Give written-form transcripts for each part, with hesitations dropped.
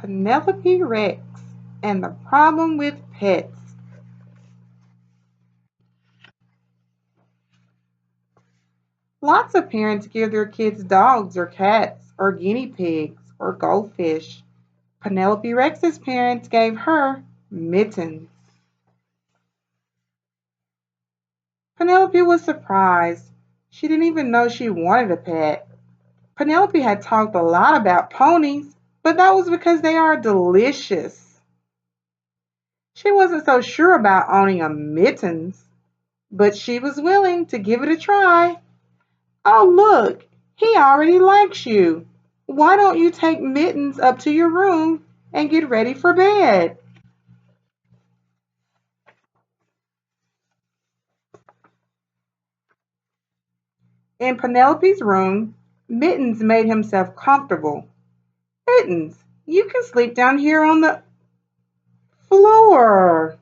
Penelope Rex and the problem with pets. Lots of parents give their kids dogs or cats or guinea pigs or goldfish. Penelope Rex's parents gave her mittens. Penelope was surprised. She didn't even know she wanted a pet. Penelope had talked a lot about ponies, but that was because they are delicious. She wasn't so sure about owning a mittens, but she was willing to give it a try. Oh, look, he already likes you. Why don't you take Mittens up to your room and get ready for bed? In Penelope's room, Mittens made himself comfortable. Mittens, you can sleep down here on the floor.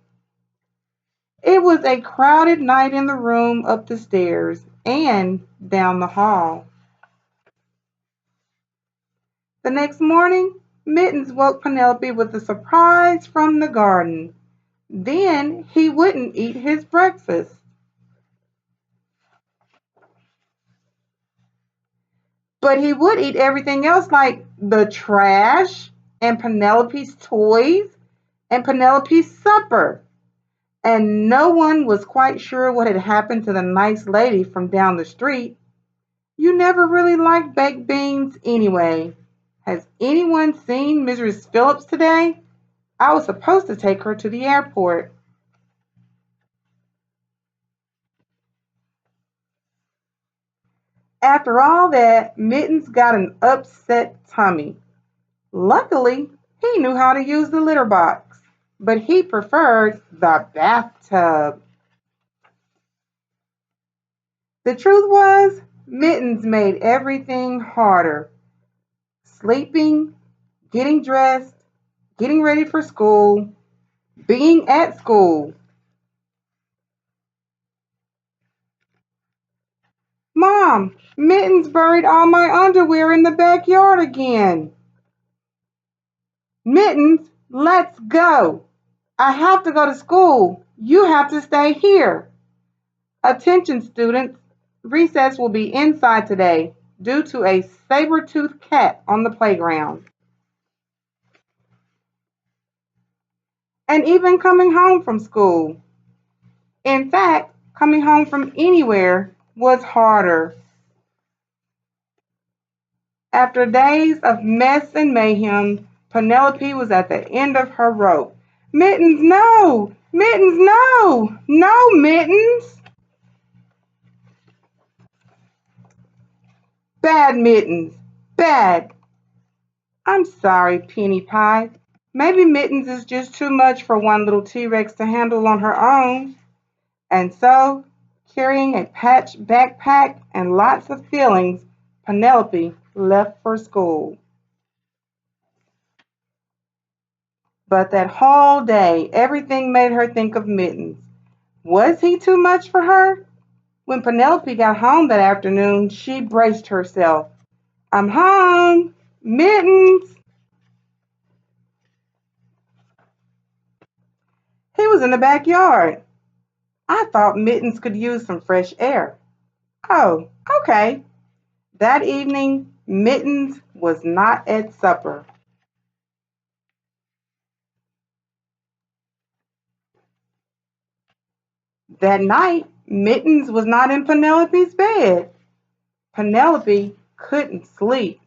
It was a crowded night in the room up the stairs and down the hall. The next morning, Mittens woke Penelope with a surprise from the garden. Then he wouldn't eat his breakfast. But he would eat everything else like the trash and Penelope's toys and Penelope's supper. And no one was quite sure what had happened to the nice lady from down the street. You never really liked baked beans anyway. Has anyone seen Mrs. Phillips today? I was supposed to take her to the airport. After all that, Mittens got an upset tummy. Luckily, he knew how to use the litter box, but he preferred the bathtub. The truth was, Mittens made everything harder. Sleeping, getting dressed, getting ready for school, being at school. Mom, Mittens buried all my underwear in the backyard again. Mittens, let's go. I have to go to school. You have to stay here. Attention students, recess will be inside today due to a saber-toothed cat on the playground. And even coming home from school. In fact, coming home from anywhere was harder. After days of mess and mayhem, Penelope was at the end of her rope. Mittens, no! Mittens, no! No, Mittens! Bad, Mittens, bad. I'm sorry, Penny Pie. Maybe Mittens is just too much for one little T-Rex to handle on her own. And so, carrying a patch backpack and lots of feelings, Penelope left for school. But that whole day, everything made her think of Mittens. Was he too much for her? When Penelope got home that afternoon, she braced herself. I'm home! Mittens! He was in the backyard. I thought Mittens could use some fresh air. Oh, okay. That evening, Mittens was not at supper. That night, Mittens was not in Penelope's bed. Penelope couldn't sleep.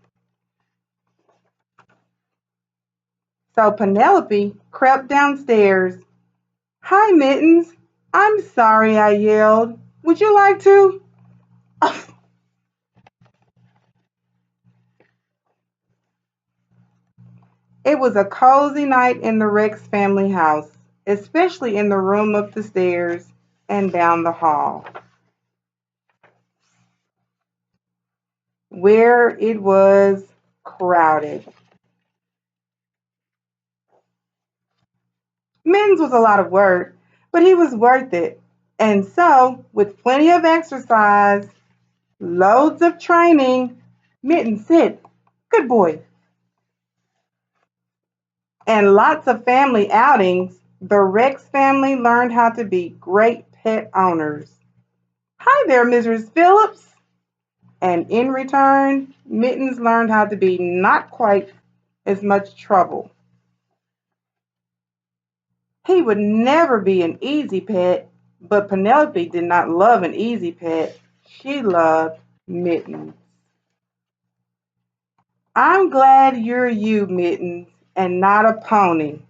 So Penelope crept downstairs. Hi, Mittens. I'm sorry I yelled. Would you like to? It was a cozy night in the Rex family house, especially in the room up the stairs and down the hall, where it was crowded. Mittens was a lot of work, but he was worth it. And so, with plenty of exercise, loads of training, Mittens said, good boy. and lots of family outings, the Rex family learned how to be great pet owners. Hi there, Mrs. Phillips. And in return, Mittens learned how to be not quite as much trouble. He would never be an easy pet, but Penelope did not love an easy pet. She loved Mittens. I'm glad you're you, Mittens, and not a pony,